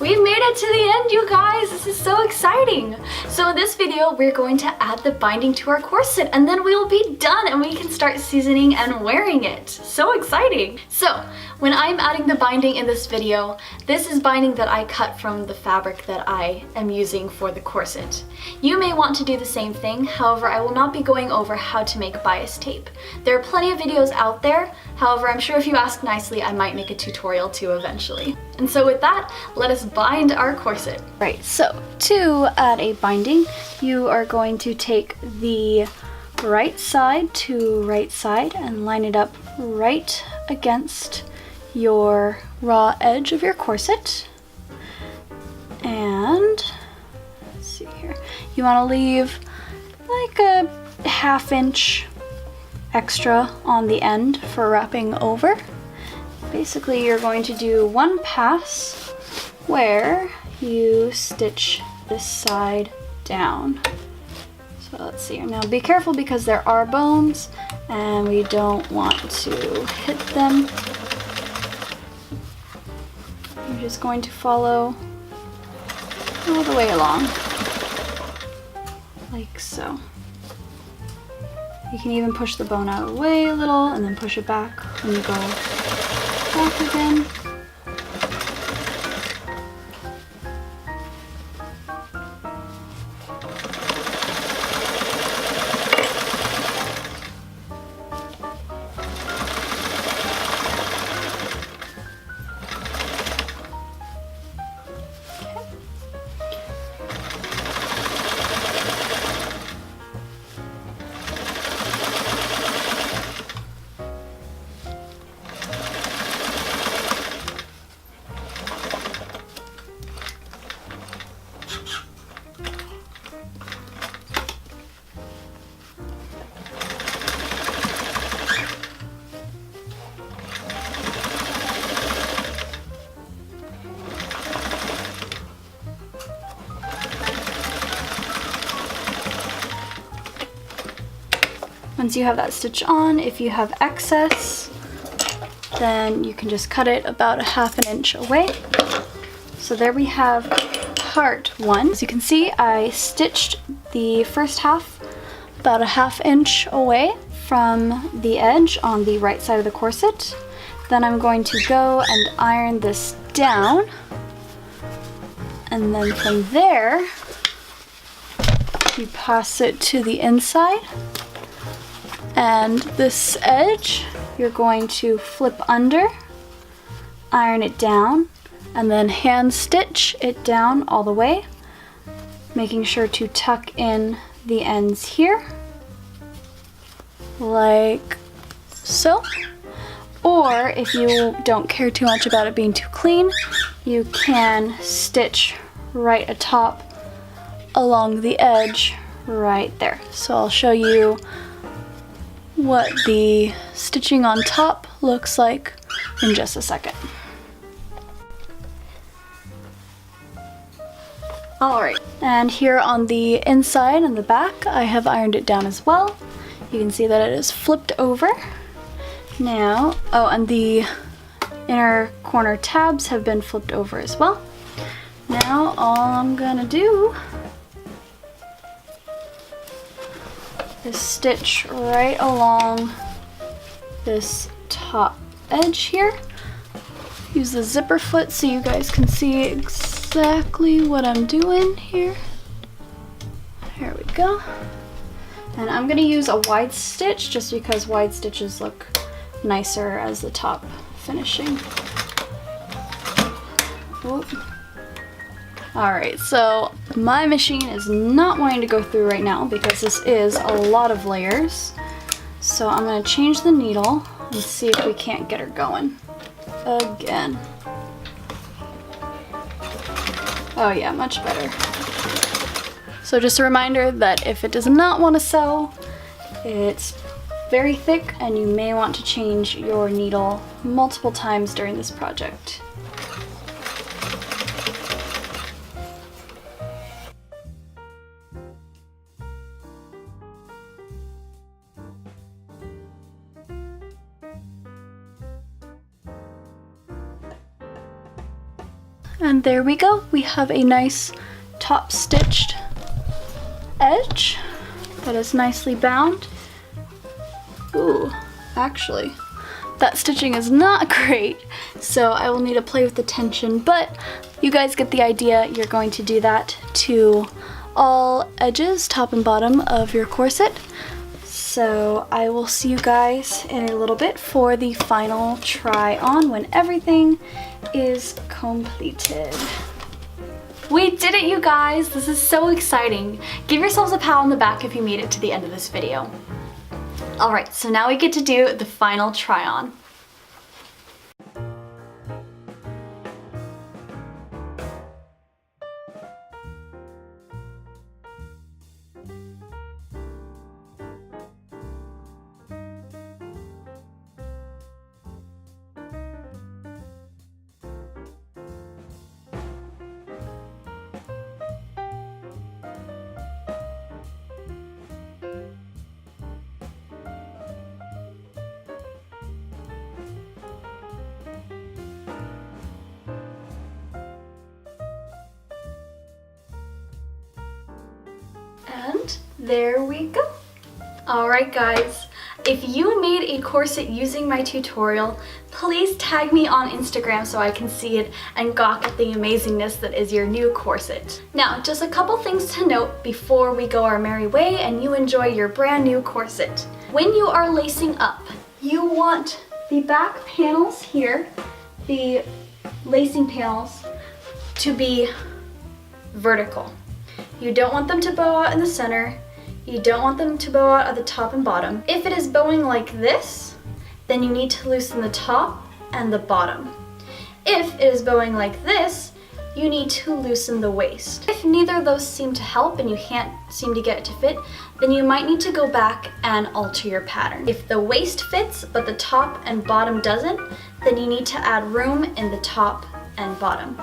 We made it to the end, you guys! This is so exciting! So in this video, we're going to add the binding to our corset, and then we will be done and we can start seasoning and wearing it. So exciting! So, when I'm adding the binding in this video, this is binding that I cut from the fabric that I am using for the corset. You may want to do the same thing, however, I will not be going over how to make bias tape. There are plenty of videos out there, however, I'm sure if you ask nicely, I might make a tutorial too eventually. And so with that, let us bind our corset. Right, so to add a binding, you are going to take the right side to right side and line it up right against your raw edge of your corset. And let's see here, you want to leave like a ½ inch extra on the end for wrapping over. Basically, you're going to do one pass where you stitch this side down. So let's see here. Now be careful because there are bones and we don't want to hit them. You're just going to follow all the way along, like so. You can even push the bone out of the way a little and then push it back when you go back again. Once you have that stitch on, if you have excess, then you can just cut it about a ½ inch away. So there we have part one. As you can see, I stitched the first half about a ½ inch away from the edge on the right side of the corset. Then I'm going to go and iron this down. And then from there, you pass it to the inside. And this edge, you're going to flip under, iron it down, and then hand stitch it down all the way, making sure to tuck in the ends here, like so. Or if you don't care too much about it being too clean, you can stitch right atop along the edge right there. So I'll show you what the stitching on top looks like in just a second. Alright, and here on the inside and the back, I have ironed it down as well. You can see that it is flipped over. Now, oh, and the inner corner tabs have been flipped over as well. Now all I'm gonna do is stitch right along this top edge here. Use the zipper foot so you guys can see exactly what I'm doing here. Here we go. And I'm gonna use a wide stitch just because wide stitches look nicer as the top finishing. Whoop. Alright, so my machine is not wanting to go through right now because this is a lot of layers. So I'm going to change the needle and see if we can't get her going again. Oh yeah, much better. So just a reminder that if it does not want to sew, it's very thick and you may want to change your needle multiple times during this project. And there we go. We have a nice top stitched edge that is nicely bound. Ooh, actually, that stitching is not great, so I will need to play with the tension, but you guys get the idea. You're going to do that to all edges, top and bottom of your corset. So I will see you guys in a little bit for the final try on when everything is completed. We did it, you guys! This is so exciting. Give yourselves a pat on the back if you made it to the end of this video. Alright, so now we get to do the final try on. And there we go. Alright guys, if you made a corset using my tutorial, please tag me on Instagram so I can see it and gawk at the amazingness that is your new corset. Now, just a couple things to note before we go our merry way and you enjoy your brand new corset. When you are lacing up, you want the back panels here, the lacing panels, to be vertical. You don't want them to bow out in the center. You don't want them to bow out at the top and bottom. If it is bowing like this, then you need to loosen the top and the bottom. If it is bowing like this, you need to loosen the waist. If neither of those seem to help and you can't seem to get it to fit, then you might need to go back and alter your pattern. If the waist fits but the top and bottom doesn't, then you need to add room in the top and bottom.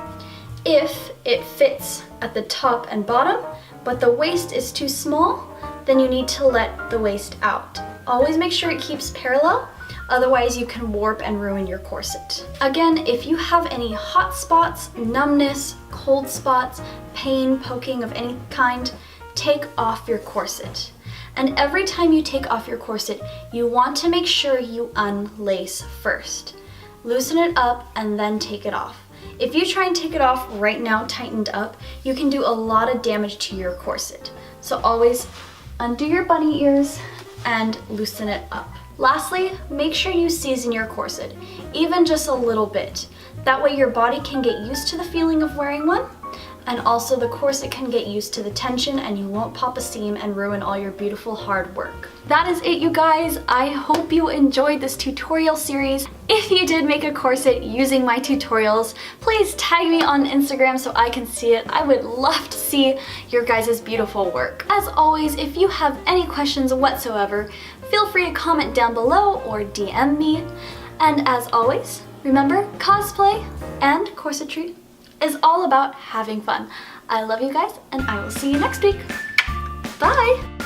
If it fits at the top and bottom, but the waist is too small, then you need to let the waist out. Always make sure it keeps parallel, otherwise you can warp and ruin your corset. Again, if you have any hot spots, numbness, cold spots, pain, poking of any kind, take off your corset. And every time you take off your corset, you want to make sure you unlace first. Loosen it up and then take it off. If you try and take it off right now tightened up, you can do a lot of damage to your corset. So always undo your bunny ears and loosen it up. Lastly, make sure you season your corset, even just a little bit. That way your body can get used to the feeling of wearing one, and also the corset can get used to the tension and you won't pop a seam and ruin all your beautiful hard work. That is it, you guys. I hope you enjoyed this tutorial series. If you did make a corset using my tutorials, please tag me on Instagram so I can see it. I would love to see your guys' beautiful work. As always, if you have any questions whatsoever, feel free to comment down below or DM me. And as always, remember, cosplay and corsetry is all about having fun. I love you guys, and I will see you next week. Bye!